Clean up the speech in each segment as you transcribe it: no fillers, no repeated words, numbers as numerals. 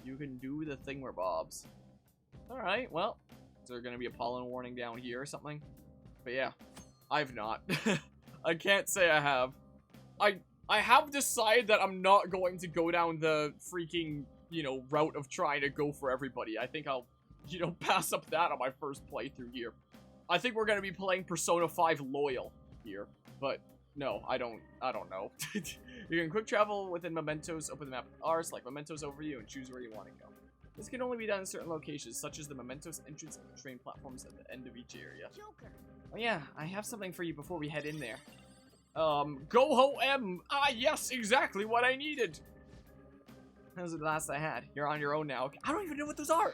You can do the thingamabobbs. Alright, well, is there gonna be a pollen warning down here or something? But yeah, I've not. I can't say I have. I have decided that I'm not going to go down the freaking, you know, route of trying to go for everybody. I think I'll, you know, pass up that on my first playthrough here. I think we're gonna be playing Persona 5 Loyal here, but no, I don't know. You can quick travel within Mementos, open the map with R, select Mementos overview, and choose where you want to go. This can only be done in certain locations, such as the Mementos entrance and the train platforms at the end of each area. Joker. Oh yeah, I have something for you before we head in there. Go-Ho M! Ah, yes, exactly what I needed! That was the last I had. You're on your own now. I don't even know what those are!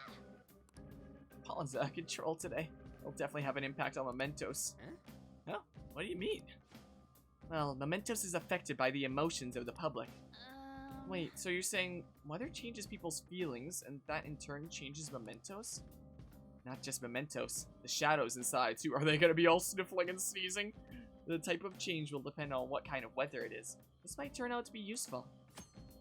Pollen's out of control today. It'll definitely have an impact on Mementos. Huh? What do you mean? Well, Mementos is affected by the emotions of the public. Wait, so you're saying weather changes people's feelings, and that in turn changes Mementos? Not just Mementos, the shadows inside too. Are they gonna be all sniffling and sneezing? The type of change will depend on what kind of weather it is. This might turn out to be useful.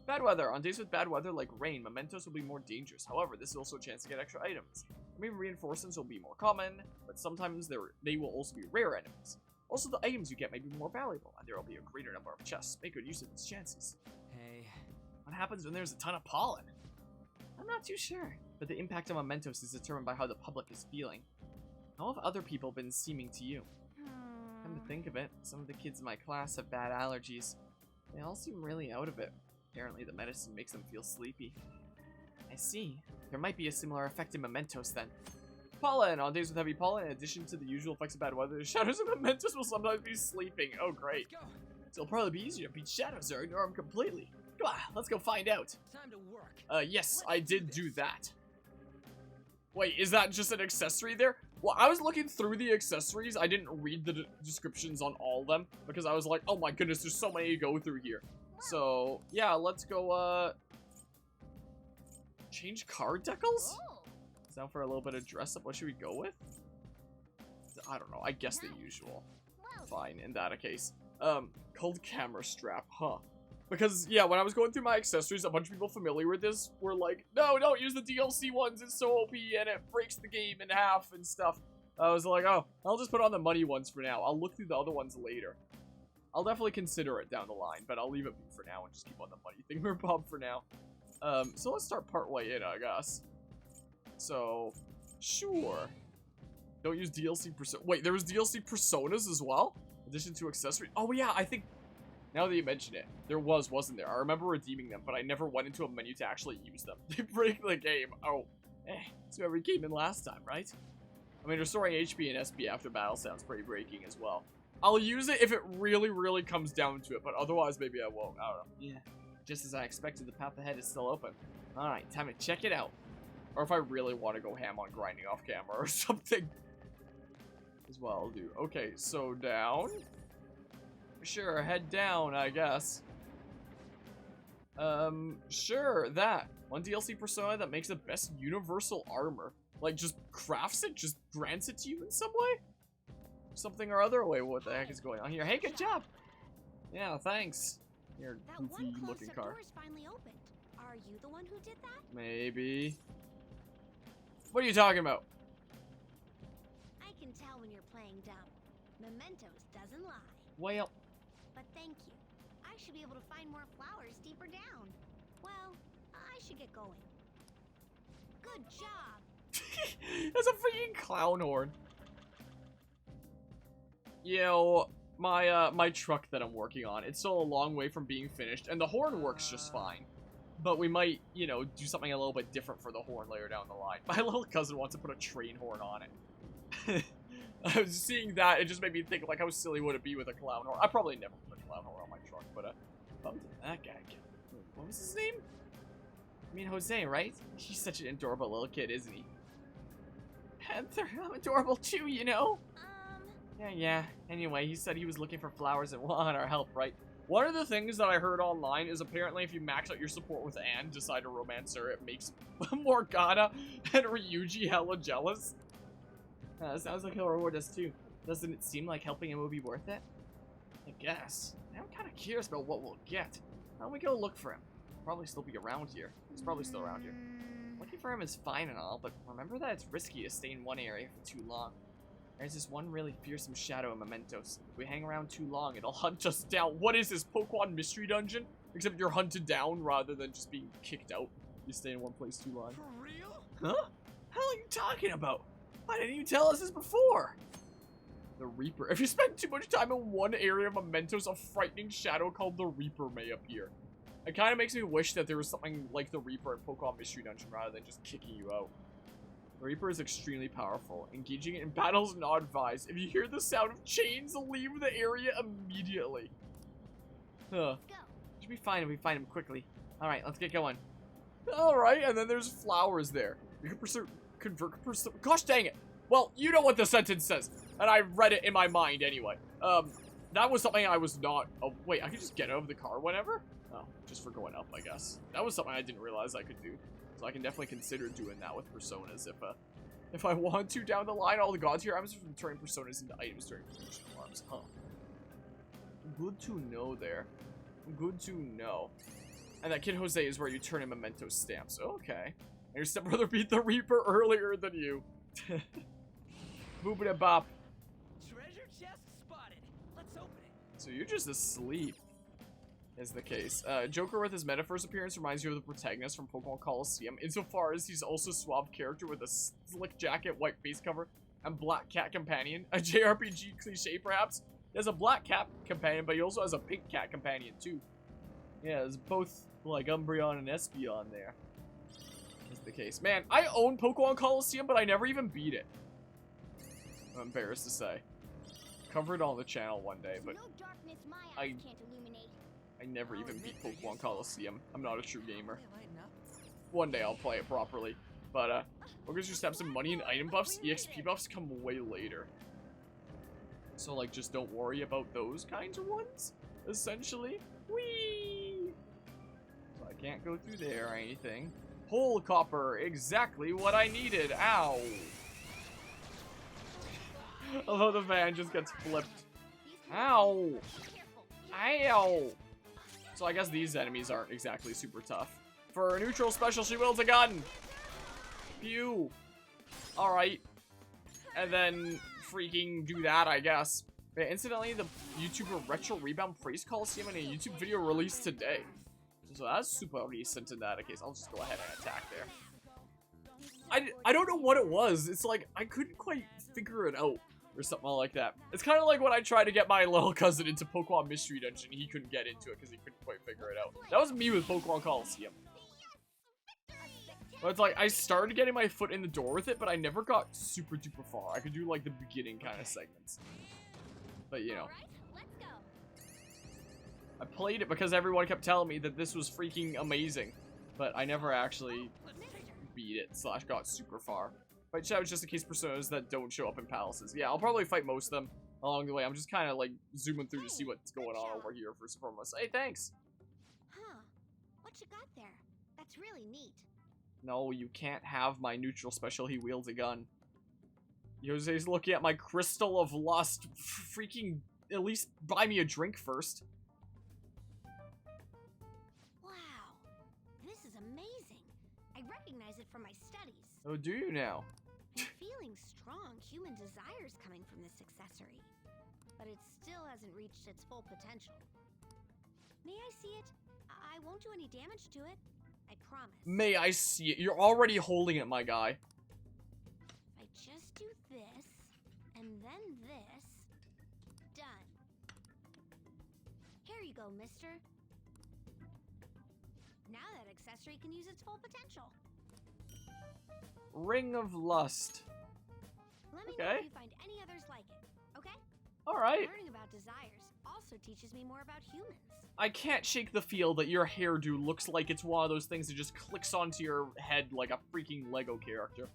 Bad weather. On days with bad weather like rain, Mementos will be more dangerous. However, this is also a chance to get extra items. Maybe reinforcements will be more common, but sometimes they will also be rare enemies. Also, the items you get may be more valuable, and there will be a greater number of chests. Make good use of these chances. Hey. What happens when there's a ton of pollen? I'm not too sure, but the impact on Mementos is determined by how the public is feeling. How have other people been seeming to you? Come to think of it, some of the kids in my class have bad allergies. They all seem really out of it. Apparently the medicine makes them feel sleepy. I see. There might be a similar effect in Mementos then. Pollen! On days with heavy pollen, in addition to the usual effects of bad weather, the shadows of Mementos will sometimes be sleeping. Oh great. So it'll probably be easier to beat shadows or ignore them completely. Come on, let's go find out. Time to work. Yes, I did do that. Wait, is that just an accessory there? Well, I was looking through the accessories. I didn't read the descriptions on all of them because I was like, oh my goodness, there's so many to go through here. So, yeah, let's go, change card decals? Is that for a little bit of dress up? What should we go with? I don't know. I guess the usual. Fine, in that case. Cold camera strap, huh? Because, yeah, when I was going through my accessories, a bunch of people familiar with this were like, no, don't use the DLC ones, it's so OP, and it breaks the game in half and stuff. I was like, oh, I'll just put on the money ones for now. I'll look through the other ones later. I'll definitely consider it down the line, but I'll leave it for now and just keep on the money thingamabob for now. So let's start part way in, I guess. So, sure. Don't use DLC Persona. Wait, there was DLC Personas as well? In addition to accessories? Oh yeah, I think... Now that you mention it, there wasn't there? I remember redeeming them, but I never went into a menu to actually use them. They break the game. Oh, that's whoever came in last time, right? I mean, restoring HP and SP after battle sounds pretty breaking as well. I'll use it if it really, really comes down to it, but otherwise maybe I won't. I don't know. Yeah, just as I expected, the path ahead is still open. Alright, time to check it out. Or if I really want to go ham on grinding off camera or something. As well, I'll do. Okay, so down. Sure, head down, I guess. Sure, that. One DLC persona that makes the best universal armor. Like, just crafts it? Just grants it to you in some way? Something or other way. What the heck is going on here? Hey, good job! Yeah, thanks. Your goofy looking car. Finally opened. Are you the one who did that? Maybe. What are you talking about? I can tell when you're playing dumb. Mementos doesn't lie. Well. But thank you. I should be able to find more flowers deeper down. Well, I should get going. Good job. That's a freaking clown horn. Yo, my truck that I'm working on, it's still a long way from being finished, and the horn works just fine. But we might, you know, do something a little bit different for the horn later down the line. My little cousin wants to put a train horn on it. I was seeing that, it just made me think, like, how silly would it be with a clown horn? I probably never put a clown horn on my truck, but, how did that guy get? What was his name? I mean, Jose, right? He's such an adorable little kid, isn't he? Panther, I'm adorable too, you know? Yeah. Anyway, he said he was looking for flowers and wanted our help, right? One of the things that I heard online is apparently if you max out your support with Anne, decide to romance her, it makes Morgana and Ryuji hella jealous. Sounds like he'll reward us too. Doesn't it seem like helping him will be worth it? I guess. I'm kind of curious about what we'll get. Why don't we go look for him? probably still be around here. He's probably still around here. Looking for him is fine and all, but remember that it's risky to stay in one area for too long. There's this one really fearsome shadow in Mementos. If we hang around too long, it'll hunt us down. What is this, Pokemon Mystery Dungeon? Except you're hunted down rather than just being kicked out. You stay in one place too long. For real? Huh? Hell are you talking about? Why didn't you tell us this before? The Reaper. If you spend too much time in one area of Mementos, a frightening shadow called the Reaper may appear. It kind of makes me wish that there was something like the Reaper in Pokemon Mystery Dungeon rather than just kicking you out. The Reaper is extremely powerful. Engaging it in battle is not advised. If you hear the sound of chains, leave the area immediately. Huh. Should be fine if we find him quickly. Alright, let's get going. Alright, and then there's flowers there. You can convert. Gosh dang it. Well, you know what the sentence says. And I read it in my mind anyway. That was something I was not. Oh, wait, I could just get out of the car whenever? Oh, just for going up, I guess. That was something I didn't realize I could do. So I can definitely consider doing that with personas if I want to down the line. All the gods here, I'm just turning personas into items during fusion alarms. Huh. Good to know there. Good to know. And that Kid Jose is where you turn in Memento stamps. Okay. And your stepbrother beat the Reaper earlier than you. Boopity bop. Treasure chest spotted. Let's open it. So you're just asleep. Is the case. Joker with his Metaphors appearance reminds you of the protagonist from Pokemon Coliseum, insofar as he's also a suave character with a slick jacket, white face cover, and black cat companion. A JRPG cliche, perhaps. He has a black cat companion, but he also has a pink cat companion, too. Yeah, there's both, like, Umbreon and Espeon there. Is the case. Man, I own Pokemon Coliseum, but I never even beat it. I'm embarrassed to say. Covered on the channel one day, but I never even beat Pokemon Coliseum. I'm not a true gamer. One day I'll play it properly. But, we're gonna just have some money and item buffs. EXP buffs come way later. So, like, just don't worry about those kinds of ones, essentially. Whee! So I can't go through there or anything. Hole copper, exactly what I needed. Ow! Although the van just gets flipped. Ow! Ow! So I guess these enemies aren't exactly super tough. For a neutral special, she wields a gun! Pew! Alright. And then freaking do that, I guess. But incidentally, the YouTuber Retro Rebound praised Coliseum in a YouTube video released today. So that's super recent in that case. I'll just go ahead and attack there. I don't know what it was. It's like, I couldn't quite figure it out. Or something like that. It's kind of like when I tried to get my little cousin into Pokemon Mystery Dungeon. He couldn't get into it because he couldn't quite figure it out. That was me with Pokemon Coliseum. But it's like, I started getting my foot in the door with it, but I never got super duper far. I could do like the beginning kind of segments. But you know. I played it because everyone kept telling me that this was freaking amazing. But I never actually beat it / got super far. Fight shouts just in case personas that don't show up in palaces. Yeah, I'll probably fight most of them along the way. I'm just kind of like zooming through to see what's going on over here first and foremost. Hey, thanks. Huh. What you got there? That's really neat. No, you can't have my neutral special. He wields a gun. Jose's looking at my Crystal of Lust. Freaking, at least buy me a drink first. Wow. This is amazing. I recognize it from my studies. Oh, do you now? I'm feeling strong human desires coming from this accessory, but it still hasn't reached its full potential. May I see it? I won't do any damage to it. I promise. May I see it? You're already holding it, my guy. If I just do this, and then this, done. Here you go, mister. Now that accessory can use its full potential. Ring of Lust. Let me know if you find any others like it, okay? Alright. Learning about desires also teaches me more about humans. I can't shake the feel that your hairdo looks like it's one of those things that just clicks onto your head like a freaking Lego character.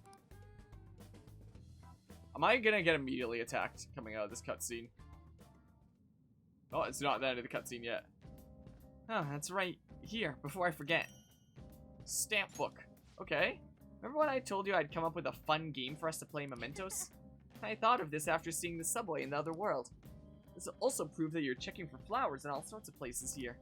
Am I gonna get immediately attacked coming out of this cutscene? Oh, it's not the end of the cutscene yet. Oh, that's right. Here, before I forget. Stamp book. Okay. Remember when I told you I'd come up with a fun game for us to play Mementos? I thought of this after seeing the subway in the other world. This will also prove that you're checking for flowers in all sorts of places here.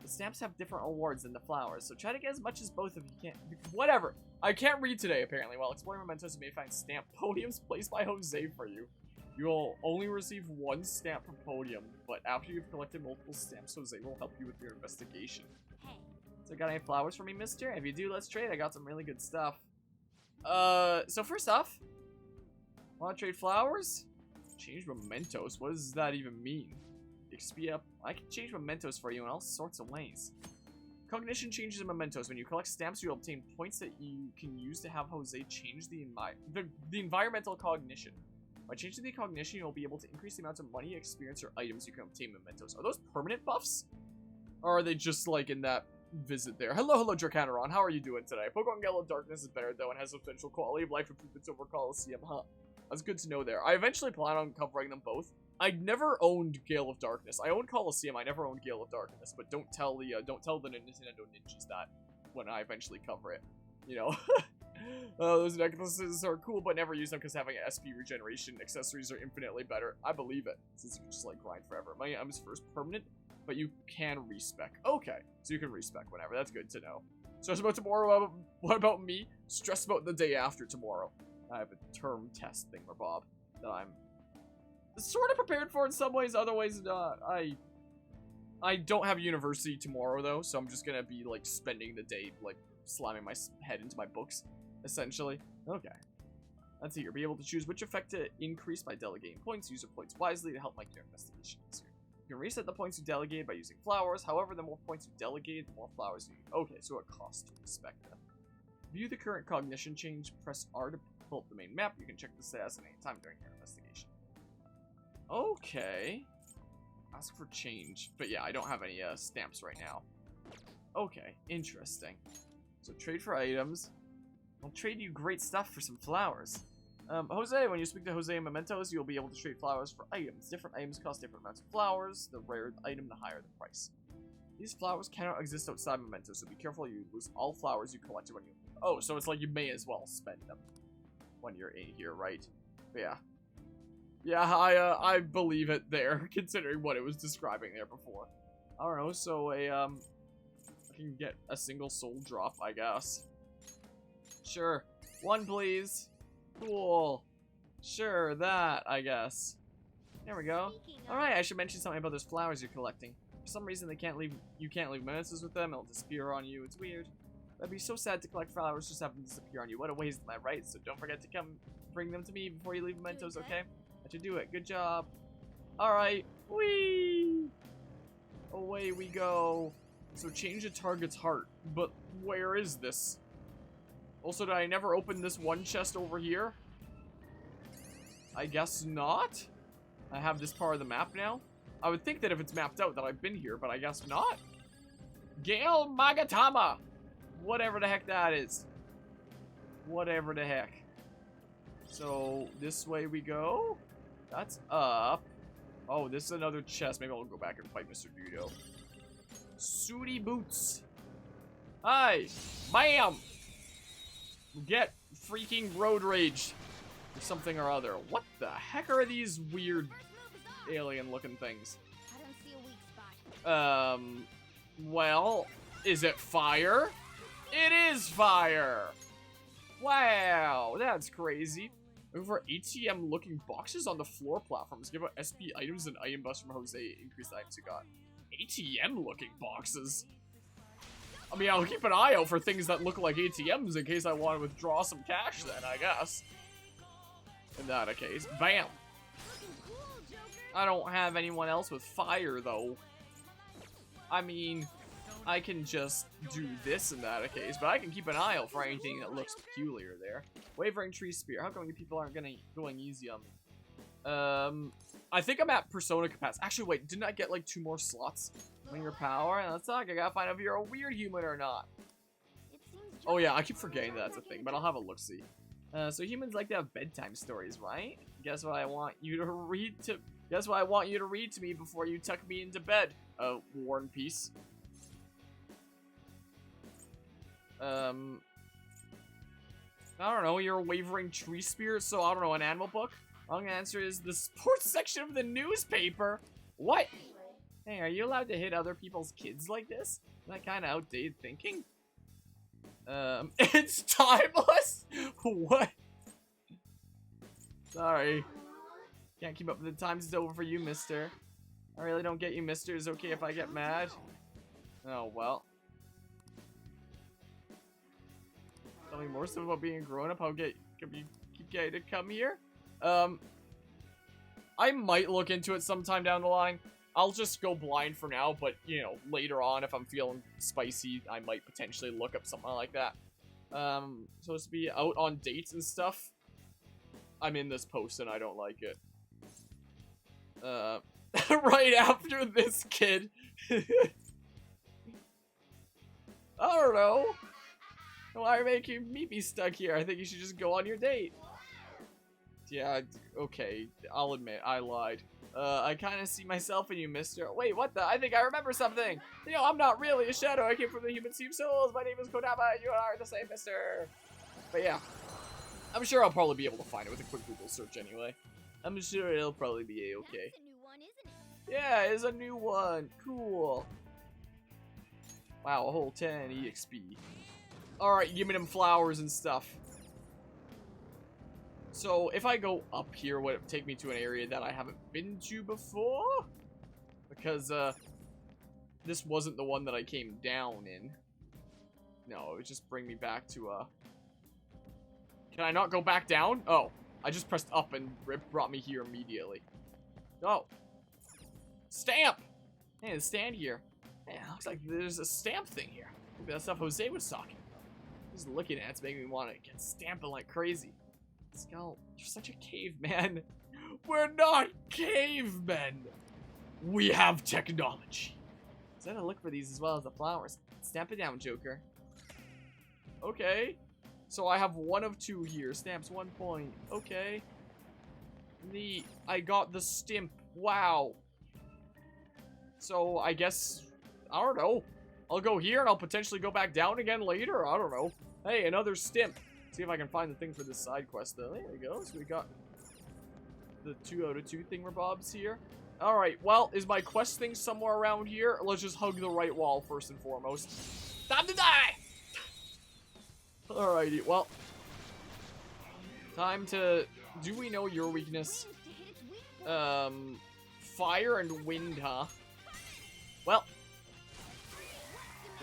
The stamps have different awards than the flowers, so try to get as much as both of you can. Whatever. I can't read today, apparently. While exploring Mementos, you may find stamp podiums placed by Jose for you. You will only receive 1 stamp per podium, but after you've collected multiple stamps, Jose will help you with your investigation. Hey. So got any flowers for me, mister? If you do, let's trade. I got some really good stuff. So first off, wanna trade flowers? Change Mementos. What does that even mean? XP up. I can change Mementos for you in all sorts of ways. Cognition changes in Mementos. When you collect stamps, you obtain points that you can use to have Jose change the environmental cognition. By changing the cognition, you'll be able to increase the amount of money, experience, or items you can obtain Mementos. Are those permanent buffs? Or are they just like in that visit there? Hello, Dracanaron. How are you doing today? Pokemon Gale of Darkness is better though and has substantial quality of life improvements over Coliseum, huh? That's good to know there. I eventually plan on covering them both. I never owned Gale of Darkness. I owned Coliseum. I never owned Gale of Darkness. But don't tell the Nintendo ninjas that when I eventually cover it. You know, those necklaces are cool, but never use them because having SP regeneration accessories are infinitely better. I believe it, since you can just like grind forever. My items first permanent, but you can respec. Okay, so you can respec whenever. That's good to know. Stress about tomorrow. What about me? Stress about the day after tomorrow. I have a term test thingamabob that I'm sort of prepared for in some ways, other ways not. I don't have university tomorrow though, so I'm just gonna be like spending the day like slamming my head into my books, essentially. Okay. Let's see here. Be able to choose which effect to increase by delegating points. Use your points wisely to help make your investigation easier. You can reset the points you delegated by using flowers. However, the more points you delegate, the more flowers you need. Okay, so it costs to respect them. View the current cognition change. Press R to pull up the main map. You can check the status at any time during your investigation. Okay. Ask for change. But yeah, I don't have any stamps right now. Okay, interesting. So trade for items. I'll trade you great stuff for some flowers. Jose, when you speak to Jose and Mementos, you'll be able to trade flowers for items. Different items cost different amounts of flowers. The rarer the item, the higher the price. These flowers cannot exist outside Mementos, so be careful you lose all flowers you collected when you... Oh, so it's like you may as well spend them when you're in here, right? But yeah. Yeah, I believe it there, considering what it was describing there before. I don't know, so I can get a single soul drop, I guess. Sure. 1, please. Cool. Sure, that, I guess. There we go. Alright, I should mention something about those flowers you're collecting. For some reason, you can't leave menaces with them. It'll disappear on you. It's weird. That'd be so sad to collect flowers just have them disappear on you. What a waste, am I right? So don't forget to come bring them to me before you leave Mementos, okay? I should do it. Good job. Alright. Whee! Away we go. So change the target's heart. But where is this? Also, did I never open this one chest over here? I guess not. I have this part of the map now. I would think that if it's mapped out that I've been here, but I guess not. Gale Magatama! Whatever the heck that is. Whatever the heck. So, this way we go. That's up. Oh, this is another chest. Maybe I'll go back and fight Mr. Dudo. Sooty boots. Hi. Bam! Get freaking road rage. Or something or other. What the heck are these weird alien looking things? I don't see a weak spot. Well, is it fire? It is fire! Wow, that's crazy. Looking for ATM looking boxes on the floor platforms. Give out SP items and item buffs from Jose. Increase the items you got. ATM looking boxes? I mean, I'll keep an eye out for things that look like ATMs in case I want to withdraw some cash then, I guess. In that case. Bam! I don't have anyone else with fire, though. I mean, I can just do this in that case, but I can keep an eye out for anything that looks peculiar there. Wavering Tree Spear. How come you people aren't going easy on me? I think I'm at Persona capacity. Actually, wait, didn't I get like 2 more slots on your power? Let's talk. I gotta find out if you're a weird human or not. Oh yeah, I keep forgetting that's a thing, but I'll have a look-see. So humans like to have bedtime stories, right? Guess what I want you to read to... Guess what I want you to read to me before you tuck me into bed? War and Peace. I don't know, you're a wavering tree spirit, so I don't know, an animal book? Wrong answer is the sports section of the newspaper. What? Hey, are you allowed to hit other people's kids like this? Is that kind of outdated thinking? It's timeless? What? Sorry. Can't keep up with the times. It's over for you, mister. I really don't get you, mister. Is it okay if I get mad? Oh, well. Tell me more stuff about being a grown-up. How can you get to come here? I might look into it sometime down the line. I'll just go blind for now, but, you know, later on, if I'm feeling spicy, I might potentially look up something like that. Supposed to be out on dates and stuff. I'm in this post and I don't like it. Right after this kid. I don't know. Why are you making me be stuck here? I think you should just go on your date. Yeah, okay. I'll admit, I lied. I kind of see myself in you, mister. Wait, what the? I think I remember something. You know, I'm not really a shadow. I came from the human sea of souls. My name is Kodama. You and I are the same, mister. But yeah. I'm sure I'll probably be able to find it with a quick Google search anyway. I'm sure it'll probably be a-okay. That's a new one, isn't it? Yeah, it's a new one. Cool. Wow, a whole 10 EXP. Alright, give me them flowers and stuff. So, if I go up here, would it take me to an area that I haven't been to before? Because, this wasn't the one that I came down in. No, it would just bring me back to, Can I not go back down? Oh, I just pressed up and it brought me here immediately. Oh. Stamp! Hey, the stand here. Man, it looks like there's a stamp thing here. Maybe that's stuff Jose was talking about. Just looking at it's making me want to get stamping like crazy. Skull, you're such a caveman. We're not cavemen. We have technology. So I gotta look for these as well as the flowers. Stamp it down, Joker. Okay. So I have one of two here. Stamps 1 point. Okay. Neat. I got the stimp. Wow. So I guess, I don't know. I'll go here and I'll potentially go back down again later. I don't know. Hey, another stimp. See if I can find the thing for this side quest though. There we go. So we got the 2 out of 2 thingamabobs here. Alright, well, is my quest thing somewhere around here? Let's just hug the right wall first and foremost. Time to die! Alrighty, well. Time to... Do we know your weakness? Fire and wind, huh? Well.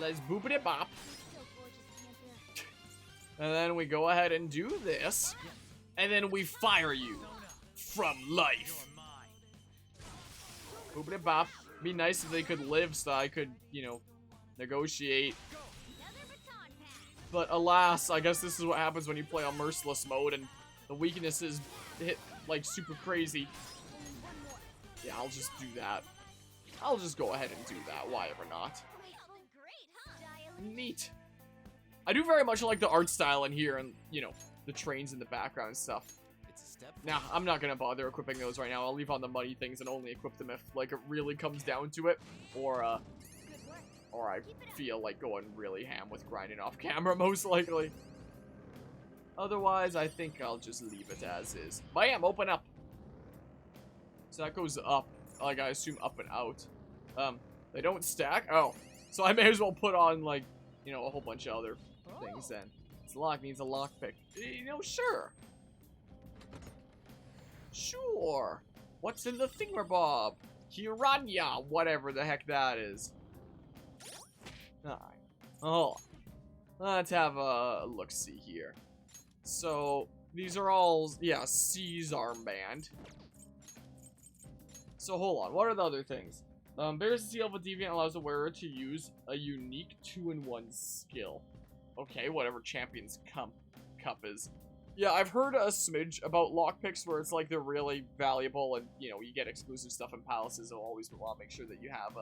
Let's boop it bop. And then we go ahead and do this. And then we fire you from life. Boop it bop. Be nice if they could live so I could, you know, negotiate. But alas, I guess this is what happens when you play on Merciless mode and the weaknesses hit like super crazy. Yeah, I'll just do that. I'll just go ahead and do that. Why ever not? Neat. I do very much like the art style in here and, you know, the trains in the background and stuff. Nah, I'm not gonna bother equipping those right now. I'll leave on the money things and only equip them if, like, it really comes down to it. Or I feel like going really ham with grinding off camera, most likely. Otherwise, I think I'll just leave it as is. Bam! Open up! So that goes up. Like, I assume up and out. They don't stack? Oh. So I may as well put on, like, you know, a whole bunch of other things then. This lock needs a lockpick. You know, sure. Sure. What's in the thingamabob? Hiranya, whatever the heck that is. Alright. Oh. Let's have a look-see here. So, these are all, yeah, C's armband. So, hold on. What are the other things? Bears the seal of a deviant allows the wearer to use a unique 2-in-1 skill. Okay, whatever Champion's Cup is. Yeah, I've heard a smidge about lockpicks where it's like they're really valuable and, you know, you get exclusive stuff in palaces, so always want to make sure that you have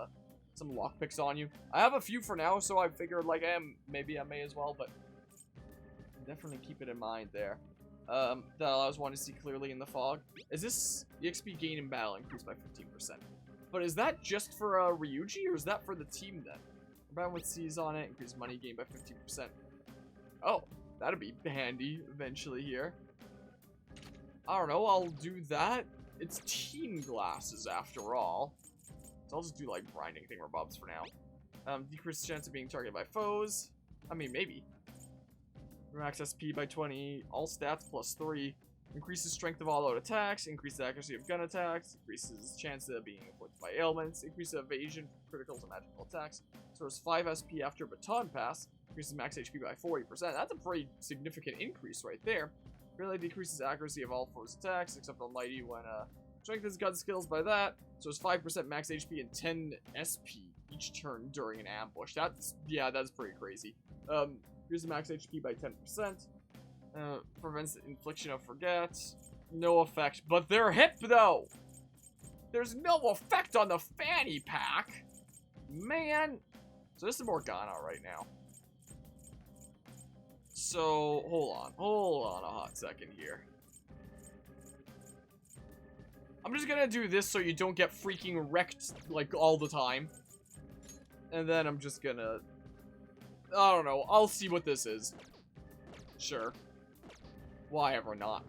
some lockpicks on you. I have a few for now, so I figured, like, maybe I may as well, but definitely keep it in mind there. That allows one to see clearly in the fog. Is this EXP gain in battle increased by 15%? But is that just for Ryuji, or is that for the team then? Combined with C's on it, increase money gain by 15%. Oh, that'd be handy eventually here. I don't know, I'll do that. It's team glasses after all. So I'll just do like grinding thingamabobs for now. Decreases chance of being targeted by foes. I mean, maybe. Max SP by 20. All stats plus 3. Increases strength of all out attacks. Increases accuracy of gun attacks. Increases chance of being afflicted by ailments. Increases evasion for criticals and magical attacks. Stores 5 SP after baton pass. Increases max HP by 40%. That's a pretty significant increase right there. Really decreases accuracy of all foes attacks, except Almighty when strengthens gun skills by that. So it's 5% max HP and 10 SP each turn during an ambush. That's pretty crazy. Here's the max HP by 10%. Prevents the infliction of forget. No effect. But they're hip though! There's no effect on the fanny pack! Man! So this is Morgana right now. So, hold on a hot second here. I'm just gonna do this so you don't get freaking wrecked, like, all the time. And then I'm just gonna... I don't know, I'll see what this is. Sure. Why ever not?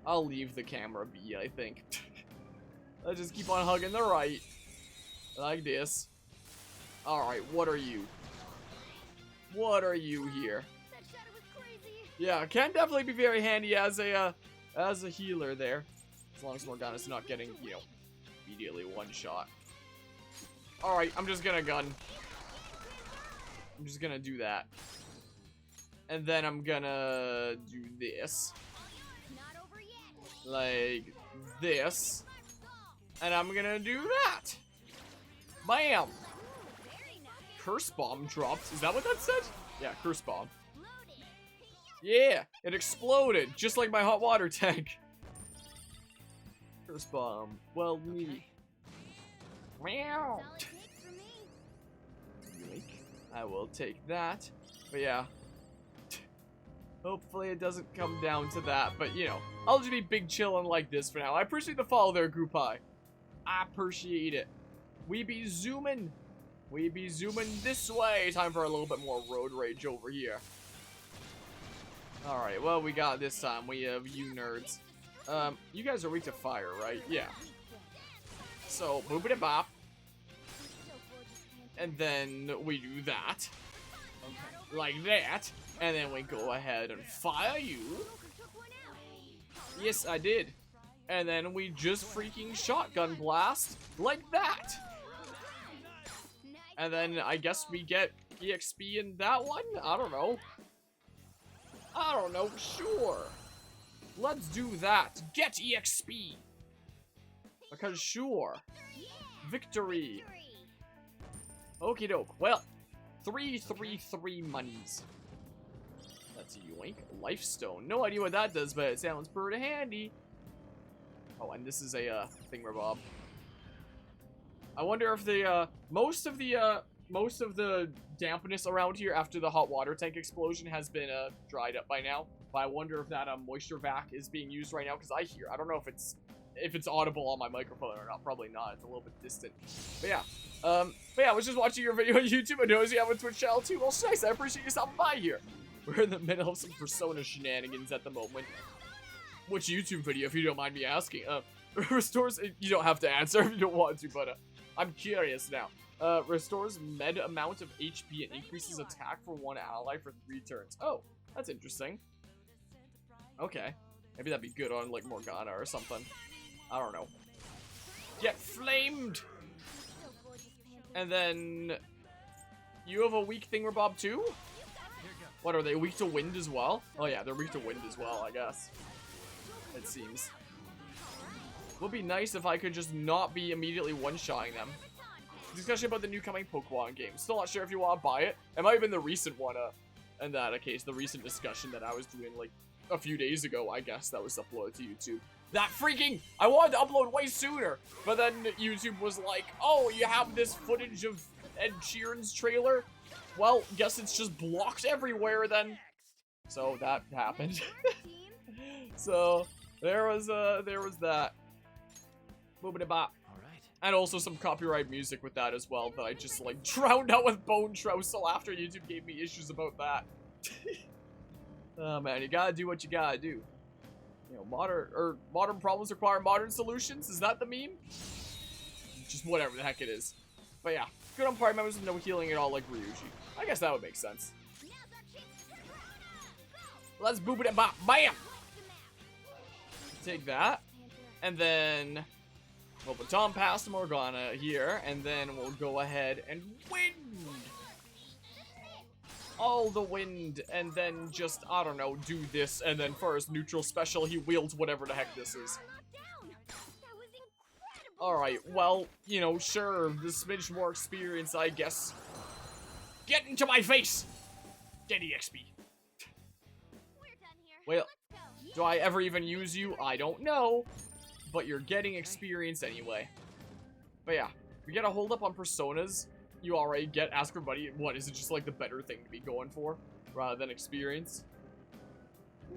I'll leave the camera be, I think. I'll just keep on hugging the right. Like this. Alright, what are you? What are you here? Yeah, can definitely be very handy as a healer there. As long as Morgana's not getting, you know, immediately one shot. Alright, I'm just gonna gun. I'm just gonna do that. And then I'm gonna do this. Like this. And I'm gonna do that. Bam! Curse bomb dropped. Is that what that said? Yeah, curse bomb. Yeah, it exploded, just like my hot water tank. Curse bomb. Well, me. Meow. I will take that. But yeah. Hopefully it doesn't come down to that. But, you know, I'll just be big chillin' like this for now. I appreciate the follow there, Group High. I appreciate it. We be zooming. We be zooming this way. Time for a little bit more road rage over here. Alright, well, we got this time. We have you nerds. You guys are weak to fire, right? Yeah. So, boopity bop. And then we do that. Like that. And then we go ahead and fire you. Yes, I did. And then we just freaking shotgun blast. Like that. And then I guess we get EXP in that one? I don't know. I don't know. Sure. Let's do that. Get EXP. Because sure. Victory. Okie doke. Well, 333 monies. That's a yoink. Lifestone. No idea what that does, but it sounds pretty handy. Oh, and this is a thingamabob. I wonder if the most of the dampness around here after the hot water tank explosion has been dried up by now. But I wonder if that moisture vac is being used right now, because I don't know if it's audible on my microphone or not. Probably not. It's a little bit distant. But yeah. I was just watching your video on YouTube. I noticed you have a Twitch channel too. Well, nice. I appreciate you stopping by here. We're in the middle of some Persona shenanigans at the moment. Which YouTube video, if you don't mind me asking? Restores. You don't have to answer if you don't want to, but I'm curious now. Restores med amount of HP and increases attack for one ally for 3 turns. Oh, that's interesting. Okay. Maybe that'd be good on, like, Morgana or something. I don't know. Get flamed! And then... You have a weak thingamabob too? What, are they weak to wind as well? Oh yeah, they're weak to wind as well, I guess. It seems. Would be nice if I could just not be immediately one-shotting them. Discussion about the new coming Pokemon game. Still not sure if you want to buy it. It might have been the recent one, in that case, the recent discussion that I was doing, like, a few days ago, I guess, that was uploaded to YouTube. That freaking... I wanted to upload way sooner, but then YouTube was like, oh, you have this footage of Ed Sheeran's trailer? Well, guess it's just blocked everywhere then. So, that happened. So, there was that. Boobity bop. And also some copyright music with that as well that I just, like, drowned out with Bone Trousel after YouTube gave me issues about that. Oh, man, you gotta do what you gotta do. You know, modern problems require modern solutions? Is that the meme? just whatever the heck it is. But yeah, good on party members with no healing at all like Ryuji. I guess that would make sense. Let's boop it and bop. Bam! Take that. And then we'll baton pass to Morgana here. And then we'll go ahead and wind. All the wind. And then just, I don't know, do this. And then for his neutral special, he wields whatever the heck this is. Alright, well, you know, sure, this smidge more experience, I guess. Get into my face! Get EXP. Well, do I ever even use you? I don't know. But you're getting experience anyway. But yeah, we get a hold up on personas. You already get Ask Your Buddy. What, is it just like the better thing to be going for? Rather than experience?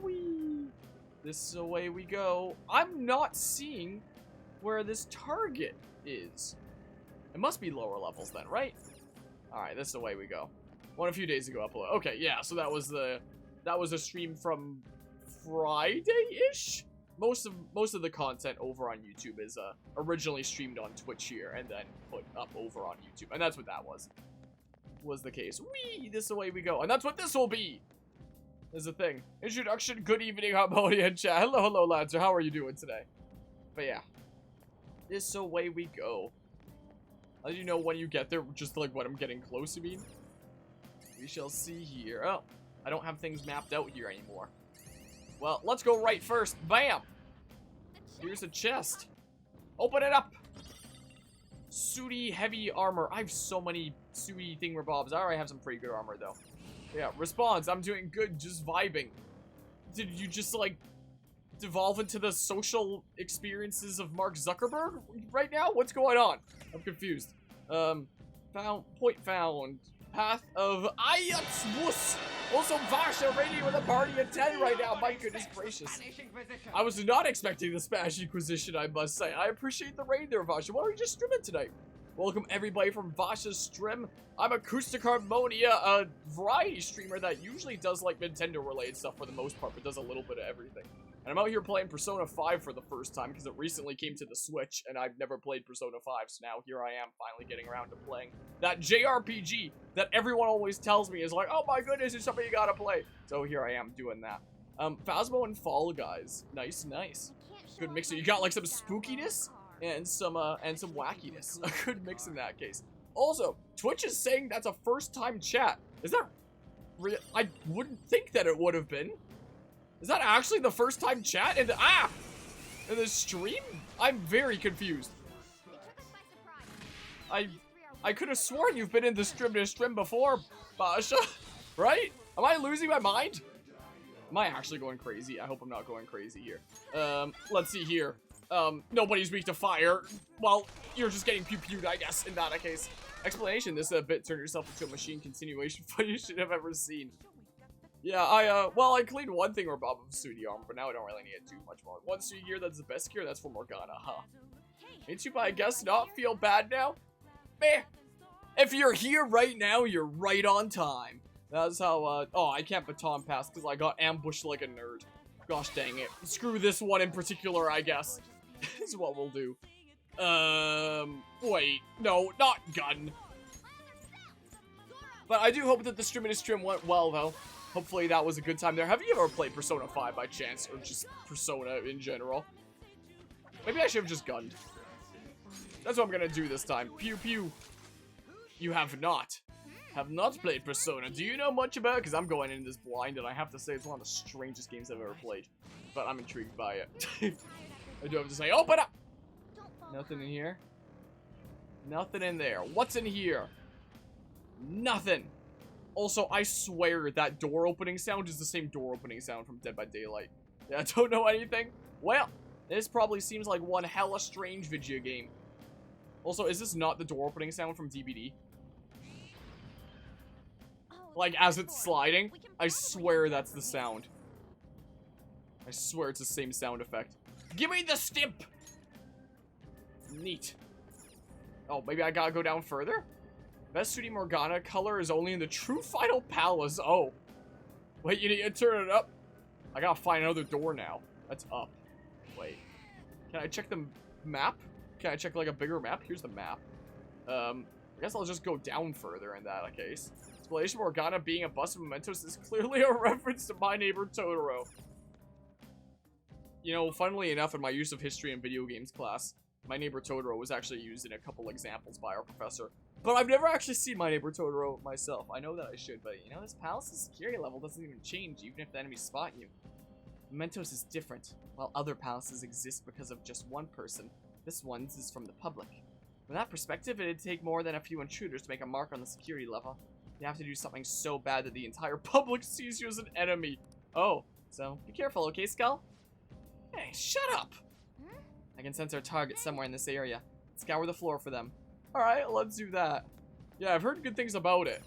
Whee! This is the way we go. I'm not seeing where this target is. It must be lower levels then, right? Alright, this is the way we go. One a few days ago upload. Okay, yeah, so that was a stream from Friday-ish? Most of the content over on YouTube is originally streamed on Twitch here and then put up over on YouTube. And that's what that was the case. Whee! This is the way we go. And that's what this will be! Is the thing. Introduction, good evening, Harmonia and chat. Hello, hello, lads. How are you doing today? But yeah. This is the way we go. I'll let you know when you get there, just like when I'm getting close, I mean. We shall see here. Oh, I don't have things mapped out here anymore. Well, let's go right first. Bam! Here's a chest. Open it up! Sooty heavy armor. I have so many sooty thingamabobs. I already have some pretty good armor, though. Yeah, response. I'm doing good, just vibing. Did you just, like, devolve into the social experiences of Mark Zuckerberg right now? What's going on? I'm confused. Point found. Path of Ayatsbus. Also, Vasha raiding with a party of 10 right now. My goodness gracious. I was not expecting the Spanish Inquisition, I must say. I appreciate the raid there, Vasha. What are we just streaming tonight? Welcome everybody from Vasha's stream. I'm Acoustic Harmonia, a variety streamer that usually does like Nintendo related stuff for the most part, but does a little bit of everything. And I'm out here playing Persona 5 for the first time because it recently came to the Switch and I've never played Persona 5, so now here I am finally getting around to playing that JRPG that everyone always tells me is like, oh my goodness, it's something you gotta play. So here I am doing that. Phasmo and Fall Guys. Nice, nice. Good mixer. You got like some spookiness and some wackiness. A good mix in that case. Also, Twitch is saying that's a first time chat. Is that real? I wouldn't think that it would have been. Is that actually the first time chat in the stream? I'm very confused. I could have sworn you've been in the stream before, Basha. Right? Am I losing my mind? Am I actually going crazy? I hope I'm not going crazy here. Let's see here. Nobody's weak to fire. Well, you're just getting pew-pewed, I guess, in that case. Explanation, this bit turned yourself into a machine continuation funniest shit I've ever seen. Yeah, well, I cleaned one thing or Bob of Sudi armor, but now I don't really need it too much more. One Sudi gear that's the best gear, that's for Morgana, huh? Ain't you, but I guess not feel bad now? Meh. If you're here right now, you're right on time. That's how, oh, I can't baton pass because I got ambushed like a nerd. Gosh dang it. Screw this one in particular, I guess. This is what we'll do. Wait. No, not gun. But I do hope that the stream went well, though. Hopefully that was a good time there. Have you ever played Persona 5 by chance? Or just Persona in general? Maybe I should have just gunned. That's what I'm gonna do this time. Pew pew. You have not. Have not played Persona. Do you know much about it? Because I'm going in this blind, and I have to say it's one of the strangest games I've ever played. But I'm intrigued by it. I do have to say, open up! Nothing in here. Nothing in there. What's in here? Nothing. Also, I swear that door opening sound is the same door opening sound from Dead by Daylight. Yeah, I don't know anything. Well, this probably seems like one hella strange video game. Also, is this not the door opening sound from DBD? Like, as it's sliding? I swear that's the sound. I swear it's the same sound effect. Give me the stimp! Neat. Oh, maybe I gotta go down further? Best Sudi Morgana color is only in the True Final Palace. Oh. Wait, you need to turn it up? I gotta find another door now. That's up. Wait. Can I check the map? Can I check like a bigger map? Here's the map. I guess I'll just go down further in that case. Explanation Morgana being a bus of Mementos is clearly a reference to My Neighbor Totoro. You know, funnily enough, in my use of history in video games class, My Neighbor Totoro was actually used in a couple examples by our professor. But I've never actually seen My Neighbor Totoro myself. I know that I should, but you know, this palace's security level doesn't even change, even if the enemies spot you. Mementos is different. While other palaces exist because of just one person, this one's is from the public. From that perspective, it'd take more than a few intruders to make a mark on the security level. You have to do something so bad that the entire public sees you as an enemy. Oh, so be careful, okay, Skull? Hey, shut up! I can sense our target somewhere in this area. Scour the floor for them. Alright, let's do that. Yeah, I've heard good things about it.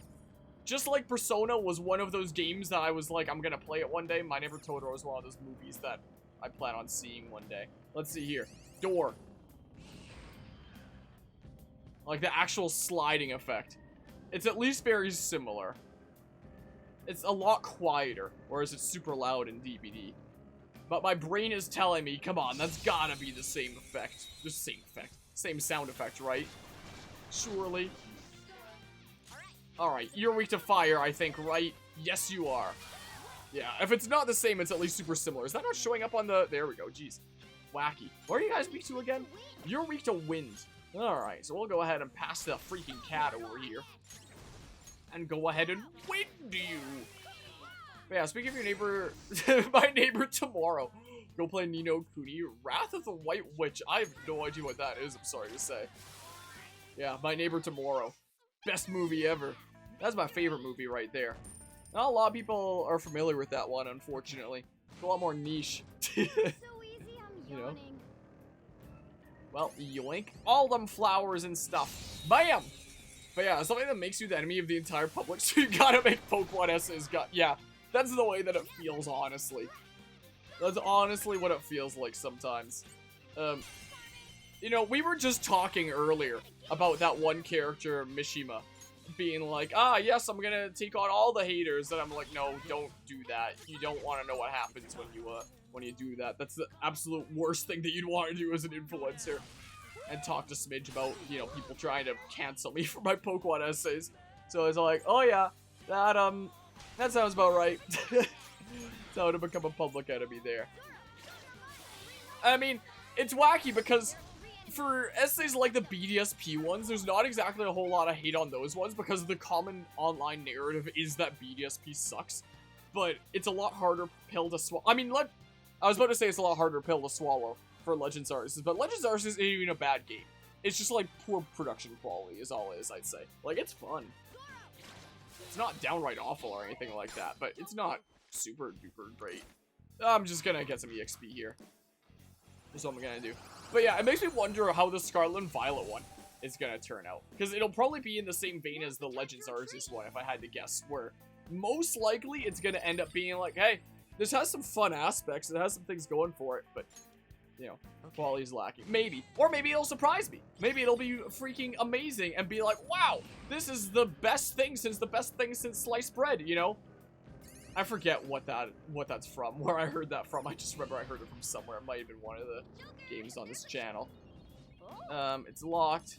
Just like Persona was one of those games that I was like, I'm gonna play it one day, My Neighbor Totoro is one of those movies that I plan on seeing one day. Let's see here. Door. Like the actual sliding effect. It's at least very similar. It's a lot quieter, whereas it's super loud in DBD. But my brain is telling me, come on, that's gotta be the same effect. The same effect. Same sound effect, right? Surely. Alright, you're weak to fire, I think, right? Yes, you are. Yeah, if it's not the same, it's at least super similar. Is that not showing up on the... There we go, jeez. Wacky. What are you guys weak to again? You're weak to wind. Alright, so we'll go ahead and pass the freaking cat over here. And go ahead and wind you. But yeah, speaking of your neighbor, My Neighbor Tomorrow. Go play Ni no Kuni. Wrath of the White Witch. I have no idea what that is, I'm sorry to say. Yeah, My Neighbor Tomorrow. Best movie ever. That's my favorite movie right there. Not a lot of people are familiar with that one, unfortunately. It's a lot more niche. So easy, I'm You know? yawning. Well, yoink. All them flowers and stuff. Bam! But yeah, something that makes you the enemy of the entire public, so you gotta make Pokemon essays. Yeah, that's the way that it feels, honestly. That's honestly what it feels like sometimes. You know, we were just talking earlier about that one character, Mishima, being like, ah, yes, I'm gonna take on all the haters, and I'm like, no, don't do that. You don't want to know what happens when you do that. That's the absolute worst thing that you'd want to do as an influencer. And talk to Smidge about, you know, people trying to cancel me for my Pokemon essays. So it's like, oh yeah, that sounds about right. So to become a public enemy there. I mean, it's wacky because for essays like the BDSP ones, there's not exactly a whole lot of hate on those ones because the common online narrative is that BDSP sucks. But it's a lot harder pill to swallow. I mean, I was about to say it's a lot harder pill to swallow for Legends Arceus, but Legends Arceus isn't even a bad game. It's just like poor production quality is all it is, I'd say. Like, it's fun. It's not downright awful or anything like that, but it's not super duper great. I'm just gonna get some EXP here. That's what I'm gonna do. But yeah, it makes me wonder how the Scarlet and Violet one is gonna turn out. Because it'll probably be in the same vein as the Legends Arceus one, if I had to guess, where most likely it's gonna end up being like, hey, this has some fun aspects, it has some things going for it, but, you know, quality's lacking. Maybe. Or maybe it'll surprise me. Maybe it'll be freaking amazing and be like, wow, this is the best thing since sliced bread, you know? I forget what that's from, where I heard that from. I just remember I heard it from somewhere. It might have been one of the games on this channel. It's locked.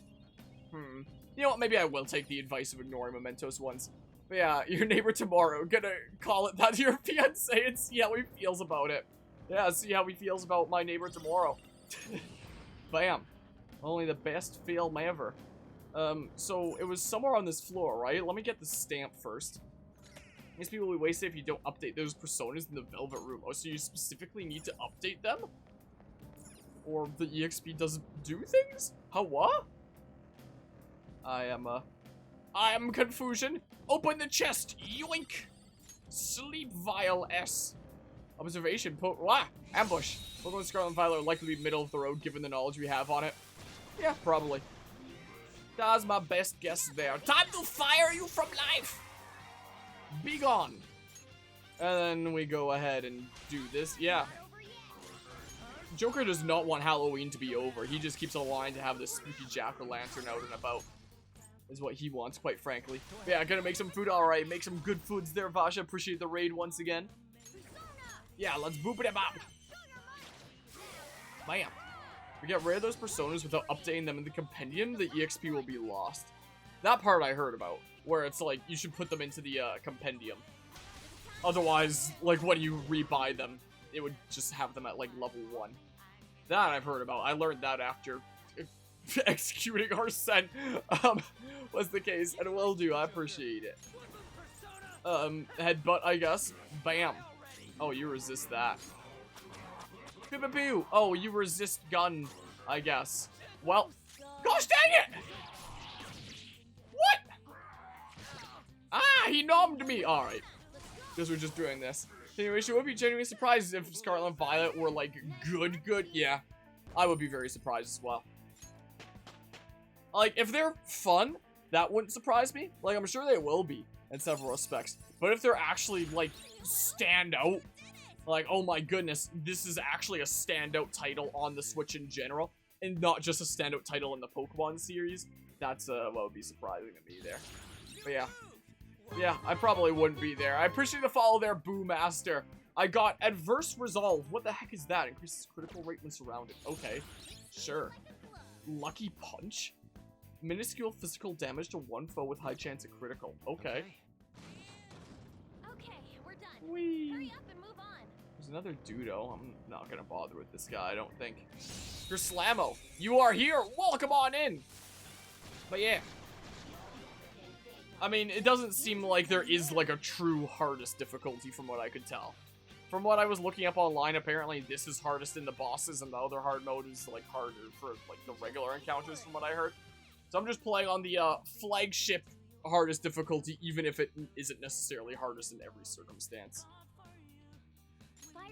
You know what? Maybe I will take the advice of ignoring Mementos once. But yeah, your neighbor tomorrow. Gonna call it that to your fiancé and see how he feels about it. Yeah, see how he feels about my neighbor tomorrow. Bam. Only the best film ever. So it was somewhere on this floor, right? Let me get the stamp first. These people will be wasted if you don't update those personas in the Velvet Room. Oh, so you specifically need to update them? Or the EXP doesn't do things? How, what? I am confusion. Open the chest, yoink! Sleep vial S. Observation, ambush. Pokemon Scarlet and Violet are likely to be middle of the road given the knowledge we have on it. Yeah, probably. That's my best guess there. Time to fire you from life! Be gone. And then we go ahead and do this. Yeah. Joker does not want Halloween to be over. He just keeps a line to have this spooky jack-o'-lantern out and about. Is what he wants, quite frankly. But yeah, gonna make some food. Alright, make some good foods there, Vasha. Appreciate the raid once again. Yeah, let's boop it up. Bam. If we get rid of those personas without updating them in the compendium, the EXP will be lost. That part I heard about, where it's like, you should put them into the compendium. Otherwise, like, when you rebuy them, it would just have them at, like, level 1. That I've heard about. I learned that after executing Arsene was the case, and will do. I appreciate it. Headbutt, I guess. Bam. Oh, you resist that. Pew pew pew. Oh, you resist gun, I guess. Well, gosh dang it! What? Ah, he nommed me. All right. Guess we're just doing this. Anyway, she would be genuinely surprised if Scarlet and Violet were like good. Yeah, I would be very surprised as well. Like, if they're fun, that wouldn't surprise me. Like, I'm sure they will be in several respects. But if they're actually, like, stand out, like, oh my goodness, this is actually a standout title on the Switch in general, and not just a standout title in the Pokemon series, that's what would be surprising to me there. But yeah. Yeah, I probably wouldn't be there. I appreciate the follow there, Boo Master. I got Adverse Resolve. What the heck is that? Increases critical rate when surrounded. Okay, sure. Lucky Punch? Minuscule physical damage to one foe with high chance of critical. Okay. Okay, we're done. Whee. Hurry up and move on. There's another Dudo. I'm not gonna bother with this guy, I don't think. You're Slammo. You are here. Welcome on in. But yeah. I mean, it doesn't seem like there is like a true hardest difficulty from what I could tell. From what I was looking up online, apparently this is hardest in the bosses and the other hard mode is like harder for like the regular encounters from what I heard. So I'm just playing on the flagship hardest difficulty, even if it isn't necessarily hardest in every circumstance.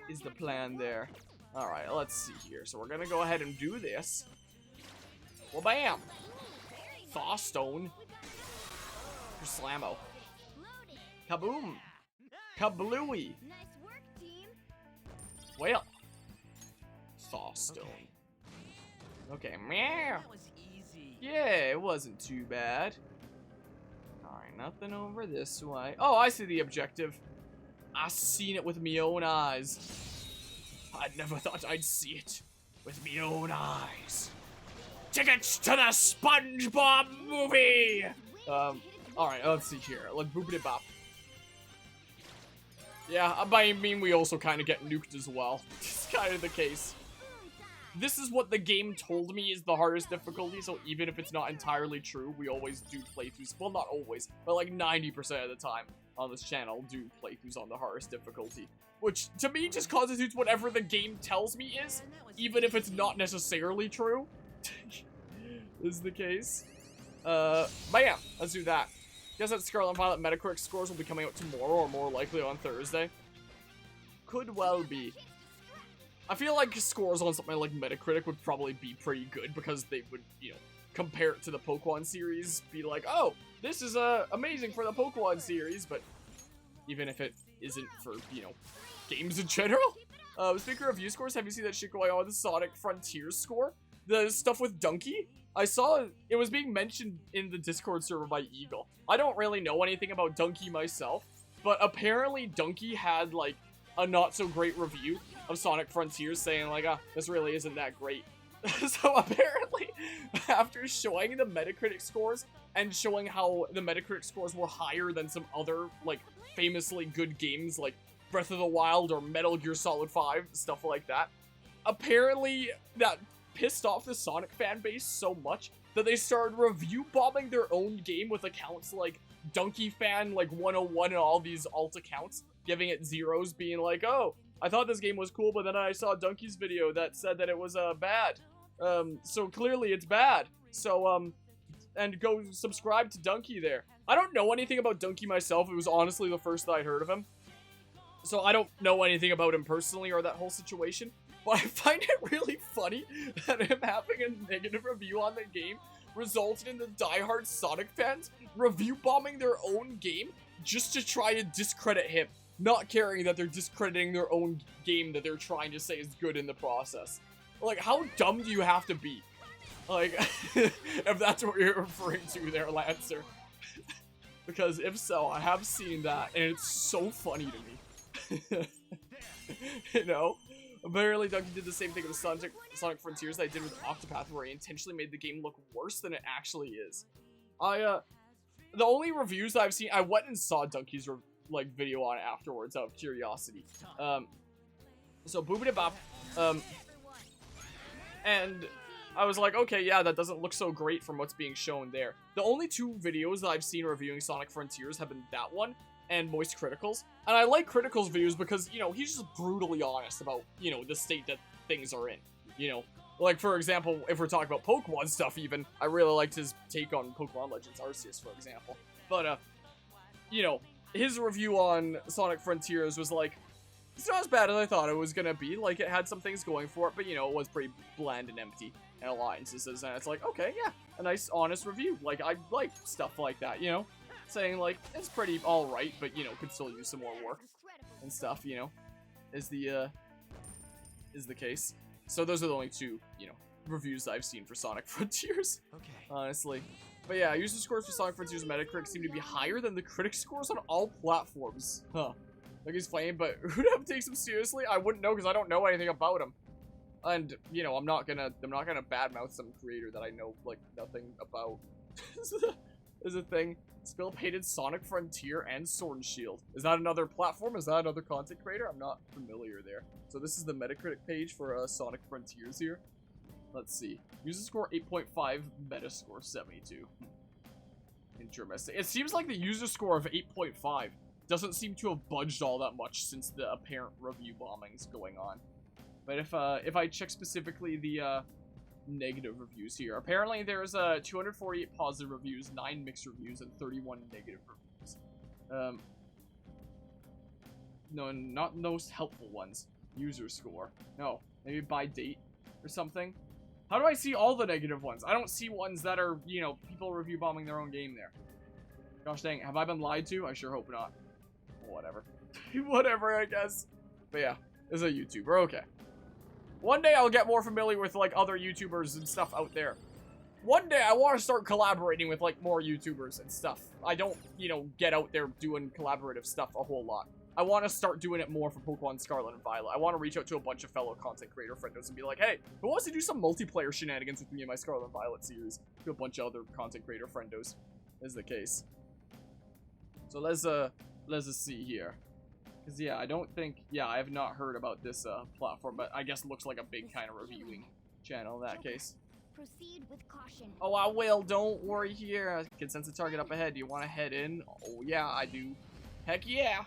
Is the plan there. Alright, let's see here. So we're gonna go ahead and do this. Well, bam! Thawstone. For Slammo. Kaboom! Kablooey! Nice work, team. Well. Thawstone. Okay, meow. That was easy. Yeah, it wasn't too bad. Alright, nothing over this way. Oh, I see the objective. I seen it with me own eyes. I never thought I'd see it with me own eyes. Tickets to the SpongeBob movie! Alright, let's see here. Like, boopity bop. Yeah, by mean we also kind of get nuked as well. It's kind of the case. This is what the game told me is the hardest difficulty, so even if it's not entirely true, we always do playthroughs. Well, not always, but like 90% of the time on this channel do playthroughs on the hardest difficulty. Which, to me, just constitutes whatever the game tells me is, even if it's not necessarily true. Is the case. But yeah, let's do that. Guess that Scarlet and Violet Metacritic scores will be coming out tomorrow, or more likely on Thursday. Could well be. I feel like scores on something like Metacritic would probably be pretty good, because they would, you know, compare it to the Pokemon series, be like, oh, this is amazing for the Pokemon series, but even if it isn't for, you know, games in general. Speaking of view scores, have you seen that shit going on with the Sonic Frontiers score? The stuff with Donkey? I saw it was being mentioned in the Discord server by Eagle. I don't really know anything about Donkey myself, but apparently Donkey had, like, a not-so-great review of Sonic Frontiers, saying, like, this really isn't that great. So apparently, after showing the Metacritic scores, and showing how the Metacritic scores were higher than some other, like, famously good games, like Breath of the Wild or Metal Gear Solid 5, stuff like that, apparently that pissed off the Sonic fan base so much that they started review bombing their own game with accounts like Donkey Fan, like 101 and all these alt accounts, giving it zeros, being like, oh, I thought this game was cool, but then I saw Donkey's video that said that it was bad. So clearly it's bad. So and go subscribe to Donkey there. I don't know anything about Donkey myself. It was honestly the first that I heard of him. So I don't know anything about him personally or that whole situation. But I find it really funny that him having a negative review on the game resulted in the diehard Sonic fans review bombing their own game just to try to discredit him, not caring that they're discrediting their own game that they're trying to say is good in the process. Like, how dumb do you have to be? Like, if that's what you're referring to there, Lancer. Because if so, I have seen that, and it's so funny to me. You know? Apparently, Donkey did the same thing with Sonic Frontiers that I did with Octopath, where he intentionally made the game look worse than it actually is. The only reviews that I've seen, I went and saw Donkey's like video on it afterwards out of curiosity. So boobity-bop, and I was like, okay, yeah, that doesn't look so great from what's being shown there. The only 2 videos that I've seen reviewing Sonic Frontiers have been that one and Moist Criticals. And I like Criticals' videos because, you know, he's just brutally honest about, you know, the state that things are in. You know, like, for example, if we're talking about Pokemon stuff even, I really liked his take on Pokemon Legends Arceus, for example. But, you know, his review on Sonic Frontiers was like, it's not as bad as I thought it was gonna be. Like, it had some things going for it, but, you know, it was pretty bland and empty. And alliances, and it's like, okay, yeah, a nice, honest review. Like, I like stuff like that, you know? Saying, like, it's pretty alright, but, you know, could still use some more work and stuff, you know? Is the case. So those are the only 2, you know, reviews I've seen for Sonic Frontiers. Okay. Honestly. But yeah, user scores for Sonic Frontiers Metacritic seem to be higher than the critic scores on all platforms. Huh. Like, he's playing, but who'd have takes him seriously? I wouldn't know, because I don't know anything about him. And, you know, I'm not gonna badmouth some creator that I know, like, nothing about. Is a thing. Spill painted Sonic Frontier and Sword and Shield. Is that another platform? Is that another content creator? I'm not familiar there. So this is the Metacritic page for Sonic Frontiers here. Let's see. User score 8.5, meta score 72. Interesting. It seems like the user score of 8.5 doesn't seem to have budged all that much since the apparent review bombings going on. But if I check specifically the negative reviews here, apparently there's 248 positive reviews, 9 mixed reviews, and 31 negative reviews. No, not those helpful ones. User score. No, maybe by date or something. How do I see all the negative ones? I don't see ones that are, you know, people review bombing their own game there. Gosh dang, have I been lied to? I sure hope not. Whatever. Whatever, I guess. But yeah, as a YouTuber, okay. One day I'll get more familiar with, like, other YouTubers and stuff out there. One day I want to start collaborating with, like, more YouTubers and stuff. I don't, you know, get out there doing collaborative stuff a whole lot. I want to start doing it more for Pokemon Scarlet and Violet. I want to reach out to a bunch of fellow content creator friendos and be like, hey, who wants to do some multiplayer shenanigans with me in my Scarlet and Violet series? To a bunch of other content creator friendos, is the case. So let's see here. Because, yeah, I don't think, yeah, I have not heard about this platform, but I guess it looks like a big kind of reviewing channel in that case. Proceed with caution. Oh, I will. Don't worry here. I can sense a target up ahead. Do you want to head in? Oh, yeah, I do. Heck yeah.